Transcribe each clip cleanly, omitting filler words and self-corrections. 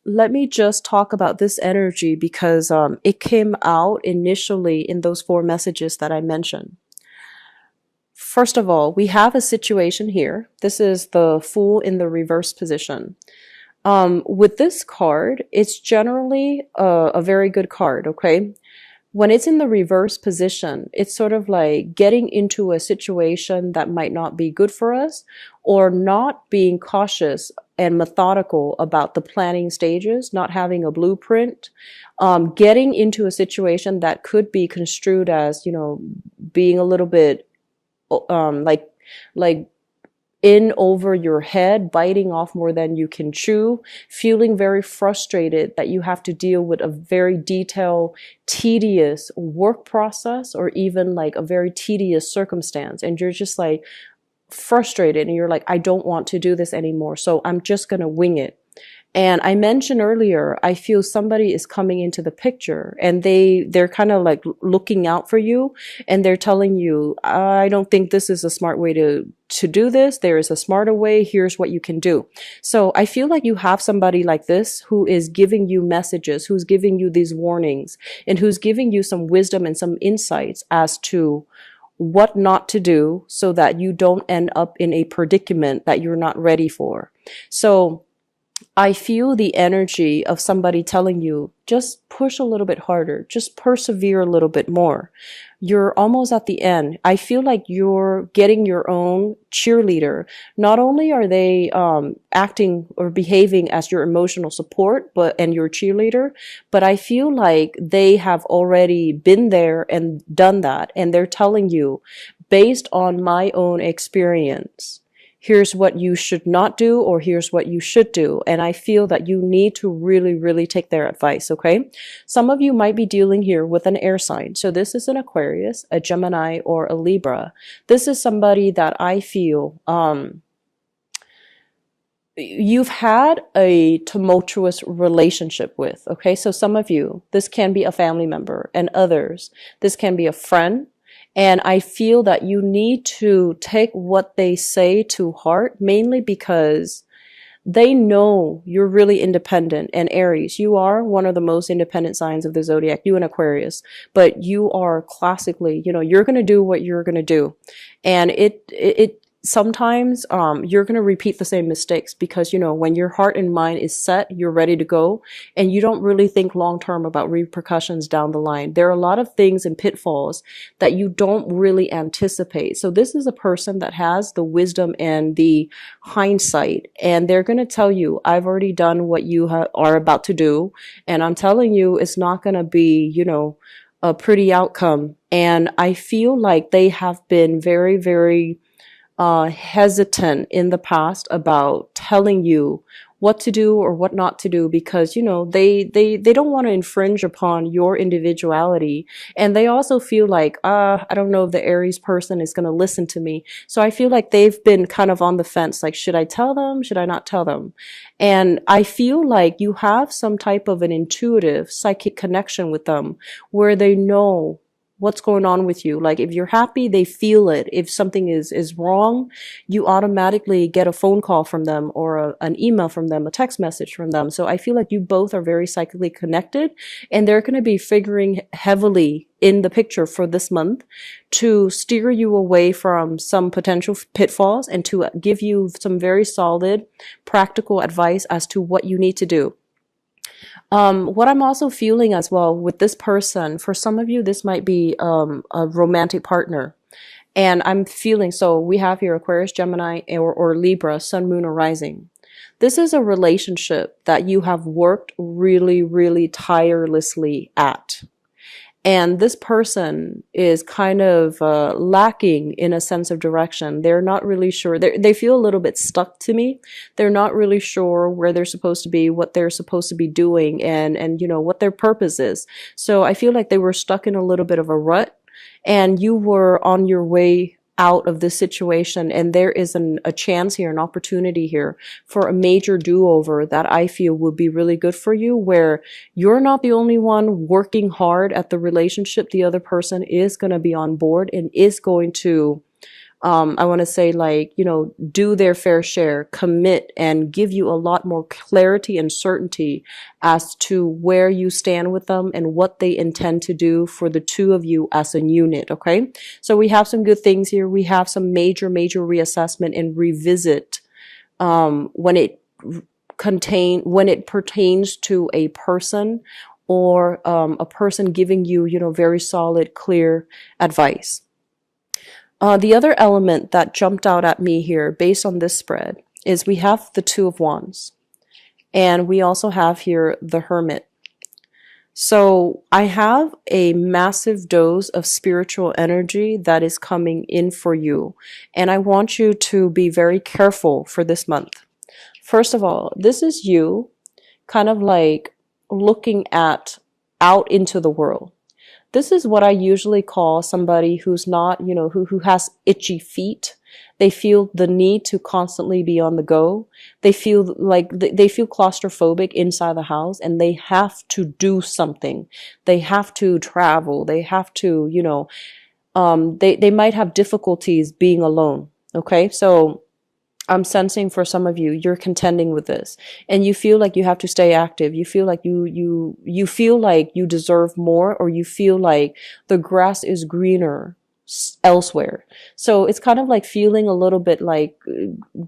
let me just talk about this energy because it came out initially in those 4 messages that I mentioned. First of all, we have a situation here. This is the Fool in the reverse position. With this card, it's generally a very good card, okay? When it's in the reverse position, it's sort of like getting into a situation that might not be good for us, or not being cautious and methodical about the planning stages, not having a blueprint, getting into a situation that could be construed as, being a little bit like in over your head, biting off more than you can chew, feeling very frustrated that you have to deal with a very detailed, tedious work process, or even like a very tedious circumstance. And you're just like frustrated and you're like, I don't want to do this anymore. So I'm just going to wing it. And I mentioned earlier, I feel somebody is coming into the picture and they're kind of like looking out for you, and they're telling you, I don't think this is a smart way to do this. There is a smarter way. Here's what you can do. So I feel like you have somebody like this who is giving you messages, who's giving you these warnings, and who's giving you some wisdom and some insights as to what not to do so that you don't end up in a predicament that you're not ready for. So I feel the energy of somebody telling you, just push a little bit harder, just persevere a little bit more. You're almost at the end. I feel like you're getting your own cheerleader. Not only are they acting or behaving as your emotional support and your cheerleader, but I feel like they have already been there and done that. And they're telling you, based on my own experience, here's what you should not do, or here's what you should do. And I feel that you need to really, really take their advice, okay? Some of you might be dealing here with an air sign. So this is an Aquarius, a Gemini, or a Libra. This is somebody that I feel you've had a tumultuous relationship with, okay? So some of you, this can be a family member, and others, this can be a friend. And I feel that you need to take what they say to heart, mainly because they know you're really independent. And Aries, you are one of the most independent signs of the zodiac, you and Aquarius, but you are classically, you're going to do what you're going to do. And it sometimes you're going to repeat the same mistakes because, when your heart and mind is set, you're ready to go, and you don't really think long term about repercussions down the line. There are a lot of things and pitfalls that you don't really anticipate. So this is a person that has the wisdom and the hindsight, and they're going to tell you, I've already done what you are about to do, and I'm telling you it's not going to be, a pretty outcome. And I feel like they have been very, very hesitant in the past about telling you what to do or what not to do, because they don't want to infringe upon your individuality, and they also feel like I don't know if the Aries person is going to listen to me. So I feel like they've been kind of on the fence, like, should I tell them, should I not tell them? And I feel like you have some type of an intuitive psychic connection with them where they know what's going on with you. Like, if you're happy, they feel it. If something is wrong, you automatically get a phone call from them, or an email from them, a text message from them. So I feel like you both are very psychically connected, and they're going to be figuring heavily in the picture for this month to steer you away from some potential pitfalls and to give you some very solid practical advice as to what you need to do. What I'm also feeling as well with this person, for some of you, this might be a romantic partner. And I'm feeling, so we have here Aquarius, Gemini, or Libra, Sun, Moon, or Rising. This is a relationship that you have worked really, really tirelessly at. And this person is kind of lacking in a sense of direction. They're not really sure. They feel a little bit stuck to me. They're not really sure where they're supposed to be, what they're supposed to be doing, and what their purpose is. So I feel like they were stuck in a little bit of a rut, and you were on your way out of this situation, and there is a chance here, an opportunity here for a major do-over that I feel would be really good for you, where you're not the only one working hard at the relationship. The other person is going to be on board and is going to I want to say like, do their fair share, commit, and give you a lot more clarity and certainty as to where you stand with them and what they intend to do for the two of you as a unit. Okay. So we have some good things here. We have some major reassessment and revisit, when it pertains to a person, or a person giving you, very solid, clear advice. The other element that jumped out at me here based on this spread is we have the Two of Wands, and we also have here the Hermit. So I have a massive dose of spiritual energy that is coming in for you, and I want you to be very careful for this month. First of all, this is you kind of like looking out into the world. This is what I usually call somebody who's not, who has itchy feet. They feel the need to constantly be on the go. They feel like they feel claustrophobic inside the house, and they have to do something. They have to travel. They have to, they might have difficulties being alone. Okay. So I'm sensing for some of you, you're contending with this, and you feel like you have to stay active. You feel like you feel like you deserve more, or you feel like the grass is greener elsewhere. So it's kind of like feeling a little bit like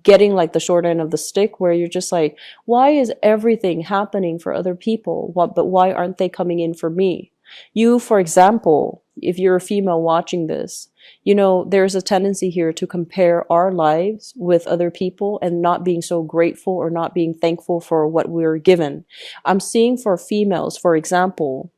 getting like the short end of the stick, where you're just like, why is everything happening for other people? But why aren't they coming in for me? You, for example, if you're a female watching this, there's a tendency here to compare our lives with other people and not being so grateful or not being thankful for what we're given. I'm seeing for females, for example,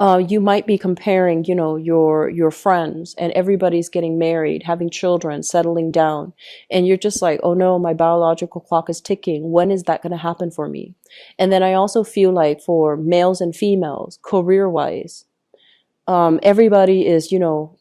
you might be comparing, your friends, and everybody's getting married, having children, settling down. And you're just like, oh no, my biological clock is ticking. When is that going to happen for me? And then I also feel like for males and females, career-wise, everybody is,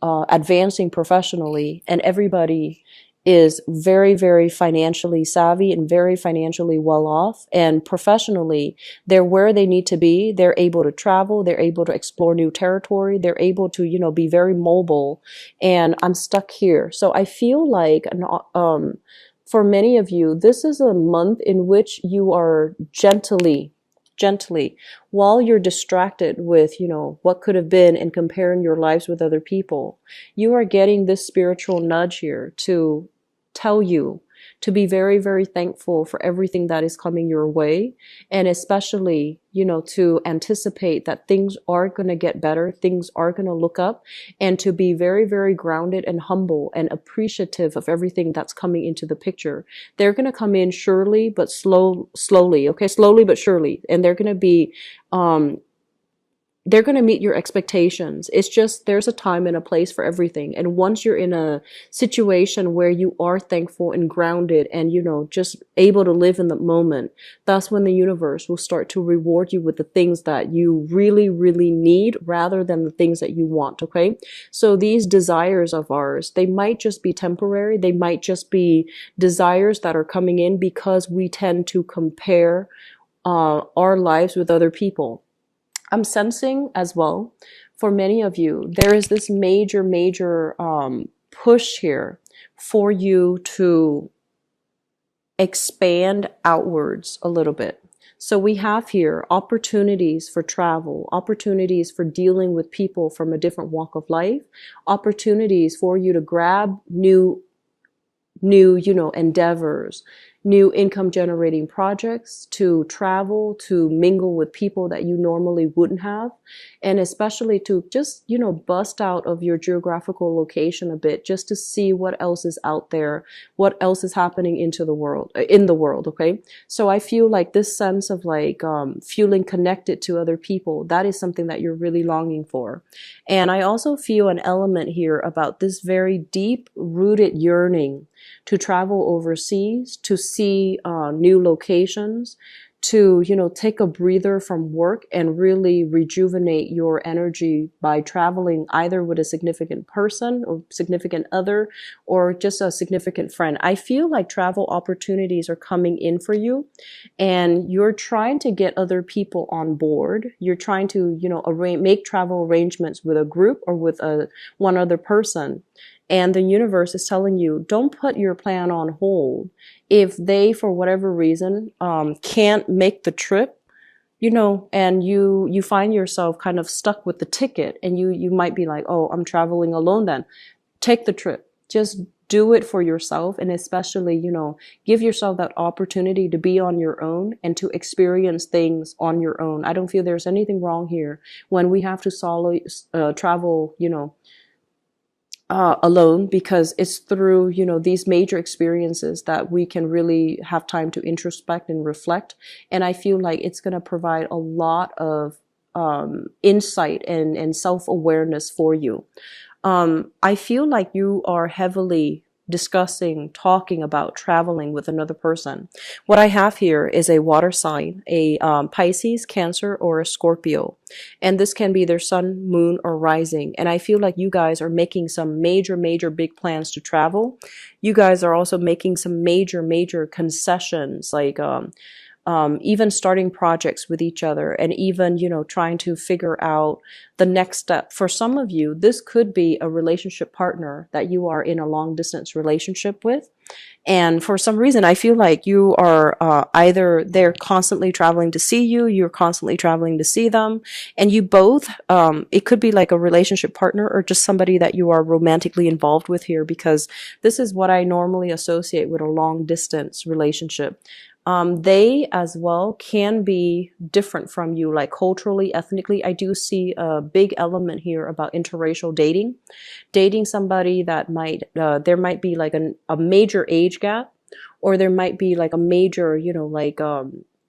advancing professionally, and everybody is very, very financially savvy and very financially well off. And professionally, they're where they need to be. They're able to travel. They're able to explore new territory. They're able to, be very mobile. And I'm stuck here. So I feel like, for many of you, this is a month in which you are gently, while you're distracted with, what could have been and comparing your lives with other people, you are getting this spiritual nudge here to tell you to be very, very thankful for everything that is coming your way. And especially, to anticipate that things are going to get better, things are going to look up, and to be very, very grounded and humble and appreciative of everything that's coming into the picture. They're going to come in surely, but slowly, okay? Slowly, but surely. And they're going to be, they're going to meet your expectations. It's just, there's a time and a place for everything. And once you're in a situation where you are thankful and grounded and, just able to live in the moment, that's when the universe will start to reward you with the things that you really, really need rather than the things that you want. Okay. So these desires of ours, they might just be temporary. They might just be desires that are coming in because we tend to compare, our lives with other people. I'm sensing as well, for many of you, there is this major, push here for you to expand outwards a little bit. So we have here opportunities for travel, opportunities for dealing with people from a different walk of life, opportunities for you to grab new, endeavors, new income generating projects, to travel, to mingle with people that you normally wouldn't have, and especially to just, bust out of your geographical location a bit, just to see what else is out there, what else is happening in the world. Okay. So I feel like this sense of like, feeling connected to other people, that is something that you're really longing for. And I also feel an element here about this very deep rooted yearning to travel overseas, to see new locations, to, take a breather from work and really rejuvenate your energy by traveling either with a significant person or significant other or just a significant friend. I feel like travel opportunities are coming in for you, and you're trying to get other people on board. You're trying to, make travel arrangements with a group or with one other person. And the universe is telling you, don't put your plan on hold. If they, for whatever reason, can't make the trip, and you find yourself kind of stuck with the ticket, and you might be like, oh, I'm traveling alone then. Take the trip. Just do it for yourself, and especially, give yourself that opportunity to be on your own and to experience things on your own. I don't feel there's anything wrong here when we have to travel, alone, because it's through, these major experiences that we can really have time to introspect and reflect. And I feel like it's going to provide a lot of insight and self-awareness for you. I feel like you are heavily talking about traveling with another person. What I have here is a water sign, a Pisces, Cancer, or a Scorpio. And this can be their sun, moon, or rising. And I feel like you guys are making some major, major big plans to travel. You guys are also making some major, major concessions, like even starting projects with each other, and even, trying to figure out the next step. For some of you, this could be a relationship partner that you are in a long distance relationship with. And for some reason, I feel like you are either they're constantly traveling to see you, you're constantly traveling to see them, and you both, it could be like a relationship partner or just somebody that you are romantically involved with here, because this is what I normally associate with a long distance relationship. They as well can be different from you, like culturally, ethnically. I do see a big element here about interracial dating somebody that there might be like a major age gap, or there might be like a major,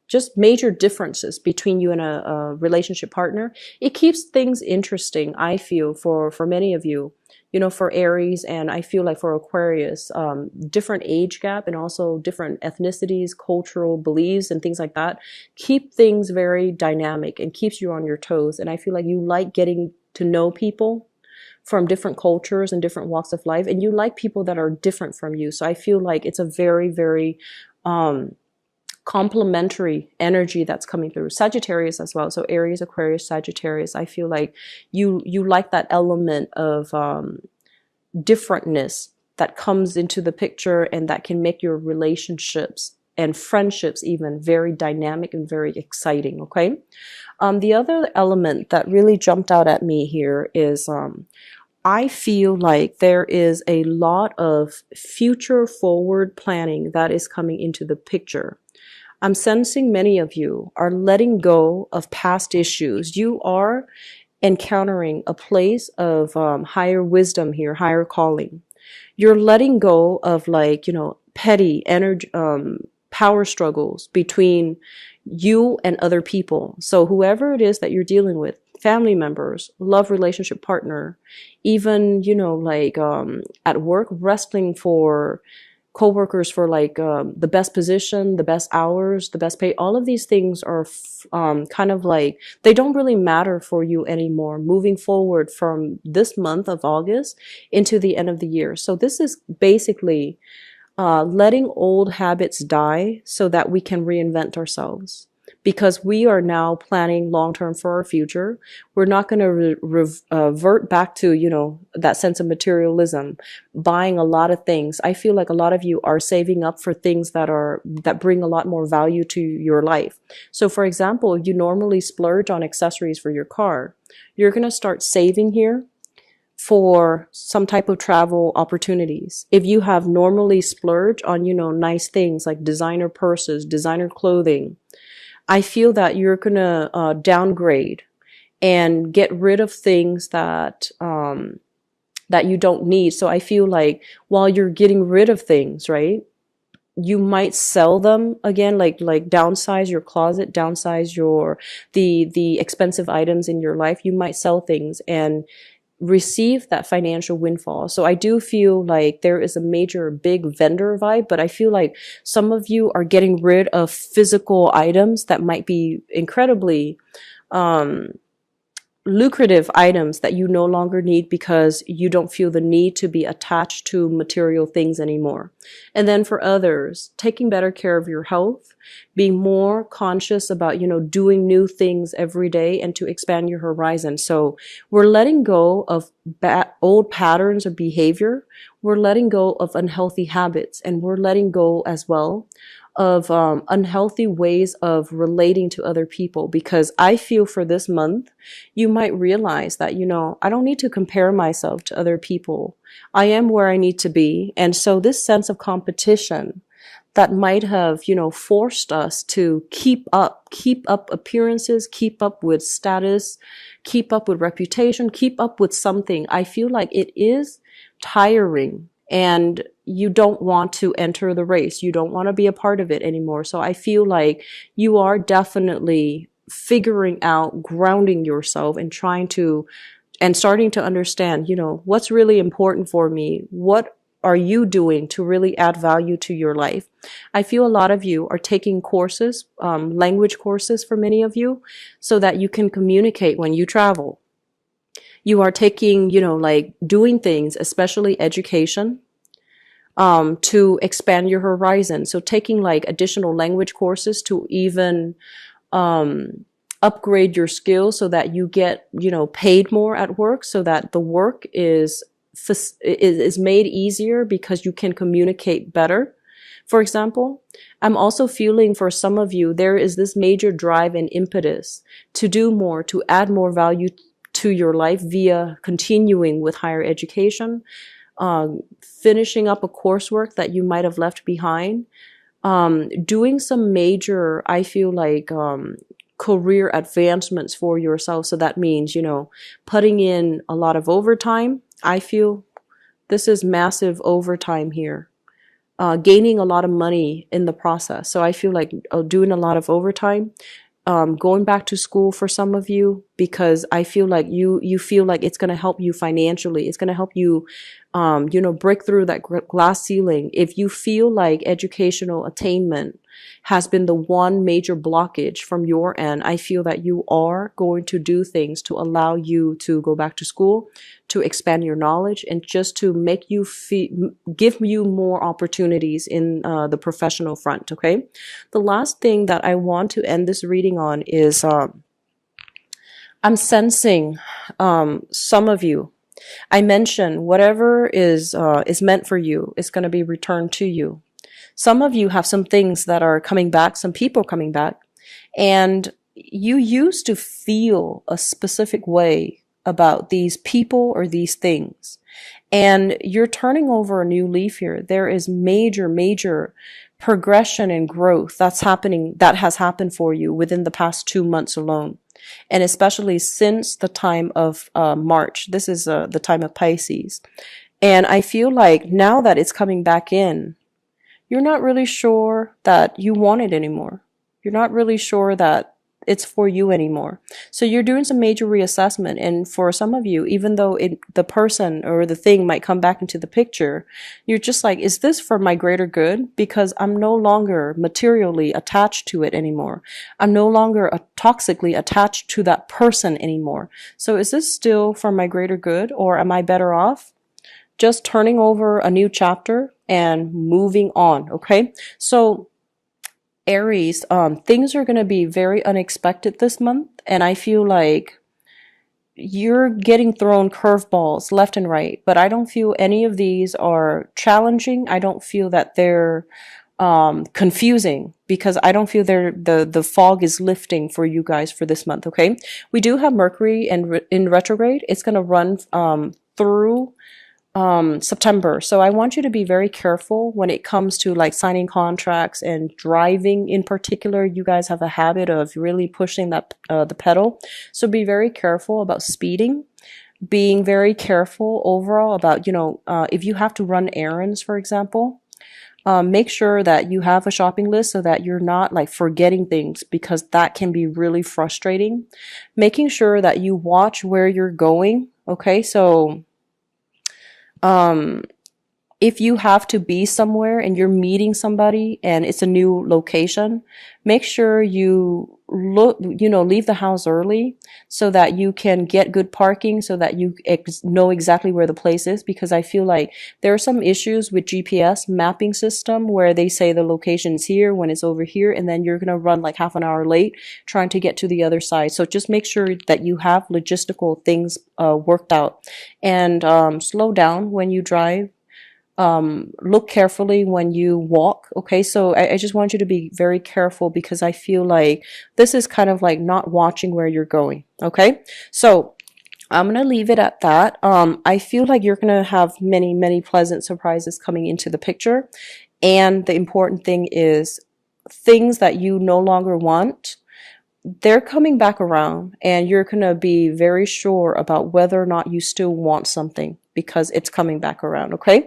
just major differences between you and a relationship partner. It keeps things interesting, I feel, for many of you. For Aries, and I feel like for Aquarius, different age gap and also different ethnicities, cultural beliefs, and things like that keep things very dynamic and keeps you on your toes. And I feel like you like getting to know people from different cultures and different walks of life, and you like people that are different from you. So I feel like it's a very, very complementary energy that's coming through. Sagittarius as well. So Aries, Aquarius, Sagittarius. I feel like you like that element of differentness that comes into the picture, and that can make your relationships and friendships even very dynamic and very exciting. Okay. The other element that really jumped out at me here is I feel like there is a lot of future forward planning that is coming into the picture. I'm sensing many of you are letting go of past issues. You are encountering a place of higher wisdom here, higher calling. You're letting go of petty energy, power struggles between you and other people. So whoever it is that you're dealing with, family members, love relationship partner, even, at work, wrestling for coworkers for the best position, the best hours, the best pay. All of these things are kind of like, they don't really matter for you anymore moving forward from this month of August into the end of the year. So this is basically letting old habits die so that we can reinvent ourselves. Because we are now planning long-term for our future. We're not going to revert back to, that sense of materialism, buying a lot of things. I feel like a lot of you are saving up for things that bring a lot more value to your life. So for example, you normally splurge on accessories for your car. You're going to start saving here for some type of travel opportunities. If you have normally splurged on, nice things like designer purses, designer clothing, I feel that you're going to downgrade and get rid of things that you don't need. So I feel like while you're getting rid of things, right, you might sell them again, like downsize your closet, downsize the expensive items in your life. You might sell things and receive that financial windfall. So I do feel like there is a major big vendor vibe, but I feel like some of you are getting rid of physical items that might be incredibly lucrative items that you no longer need because you don't feel the need to be attached to material things anymore. And then for others, taking better care of your health, being more conscious about, doing new things every day and to expand your horizon. So we're letting go of old patterns of behavior. We're letting go of unhealthy habits, and we're letting go as well of unhealthy ways of relating to other people, because I feel for this month, you might realize that, I don't need to compare myself to other people. I am where I need to be. And so this sense of competition that might have, forced us to keep up appearances, keep up with status, keep up with reputation, keep up with something. I feel like it is tiring, and you don't want to enter the race. You don't want to be a part of it anymore. So I feel like you are definitely figuring out, grounding yourself and starting to understand, what's really important for me. What are you doing to really add value to your life? I feel a lot of you are taking courses, language courses for many of you, so that you can communicate when you travel. You are taking, doing things, especially education, to expand your horizon. So taking additional language courses to even, upgrade your skills so that you get, paid more at work, so that the work is made easier because you can communicate better. For example, I'm also feeling for some of you, there is this major drive and impetus to do more, to add more value to your life via continuing with higher education, finishing up a coursework that you might have left behind, doing some major, I feel like, career advancements for yourself. So that means, putting in a lot of overtime. I feel this is massive overtime here. Gaining a lot of money in the process. So I feel like doing a lot of overtime, going back to school for some of you, because I feel like you feel like it's going to help you financially. It's going to help you, break through that glass ceiling. If you feel like educational attainment has been the one major blockage from your end, I feel that you are going to do things to allow you to go back to school, to expand your knowledge, and just to make you give you more opportunities in the professional front. Okay. The last thing that I want to end this reading on is, I'm sensing, some of you, I mentioned whatever is meant for you is going to be returned to you. Some of you have some things that are coming back, some people coming back, and you used to feel a specific way about these people or these things. And you're turning over a new leaf here. There is major, major progression and growth that has happened for you within the past 2 months alone. And especially since the time of March. This is the time of Pisces. And I feel like now that it's coming back in, you're not really sure that you want it anymore. You're not really sure that it's for you anymore. So you're doing some major reassessment. And for some of you, even though the person or the thing might come back into the picture, you're just like, is this for my greater good? Because I'm no longer materially attached to it anymore. I'm no longer toxically attached to that person anymore. So is this still for my greater good, or am I better off just turning over a new chapter and moving on? Okay. So Aries, things are going to be very unexpected this month. And I feel like you're getting thrown curveballs left and right, but I don't feel any of these are challenging. I don't feel that they're confusing, because I don't feel the fog is lifting for you guys for this month. Okay. We do have Mercury in retrograde. It's going to run through September. So I want you to be very careful when it comes to signing contracts and driving in particular. You guys have a habit of really pushing that the pedal. So be very careful about speeding, being very careful overall about, if you have to run errands, for example, make sure that you have a shopping list so that you're not forgetting things, because that can be really frustrating. Making sure that you watch where you're going. Okay. So if you have to be somewhere and you're meeting somebody and it's a new location, make sure you look, leave the house early so that you can get good parking, so that you know exactly where the place is, because I feel like there are some issues with GPS mapping system where they say the location is here when it's over here, and then you're going to run like half an hour late trying to get to the other side. So just make sure that you have logistical things worked out, and slow down when you drive. Look carefully when you walk. Okay, so I just want you to be very careful, because I feel like this is kind of like not watching where you're going. Okay, so I'm gonna leave it at that. I feel like you're gonna have many, many pleasant surprises coming into the picture, and the important thing is things that you no longer want, they're coming back around, and you're going to be very sure about whether or not you still want something, because it's coming back around. Okay,